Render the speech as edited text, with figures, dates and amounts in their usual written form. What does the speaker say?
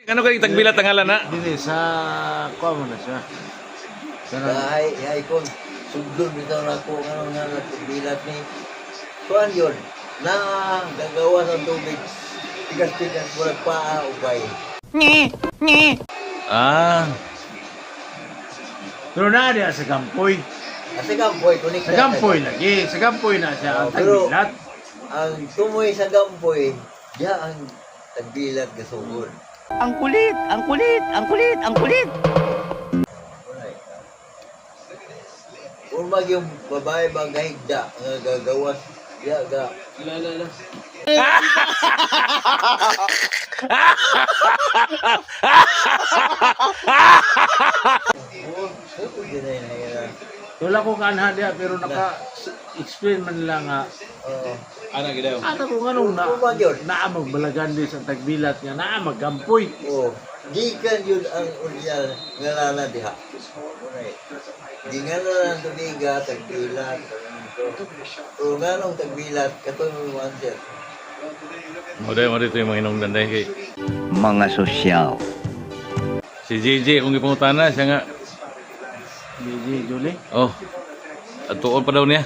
Ano kayo tagbilat ang ngalan na? Dili sa kuha mo na siya. Ay kon sugdon bitaw na ko ano nga nagbilat ni kuan yun na gagawa ng tubig tigas-tigas bulag paa ubay. Ah, Pero na diya sa Gampoy. Kasi kampoy kunik Sa Gampoy lagi. Sa Gampoy na siya ang Pero- tagbilat. ang tumoy sa gampoy diya ang tagbilat gasugod. Ang kulit, ang kulit, ang kulit, ang kulit. Alright. Urmag yung babae bang gahigda nga gagawas diya ga Wala ko kanha diya pero naka-explain man lang nga. ana gidaw. Ano kung anong Urmag yun. naamag balagan din sa tagbilat nga naamag Gampoy. Oh, gikan yun ang original nga lana diha. Alright. Di nga na lang tubiga, tagbilat. O nga nung tagbilat, katong mo answer. Mo dito yung mga hinungdan dahil kay Mga sosyal. si JJ kung ipangutana siya nga. Di Julie. Oh, at tuon pa daw niya.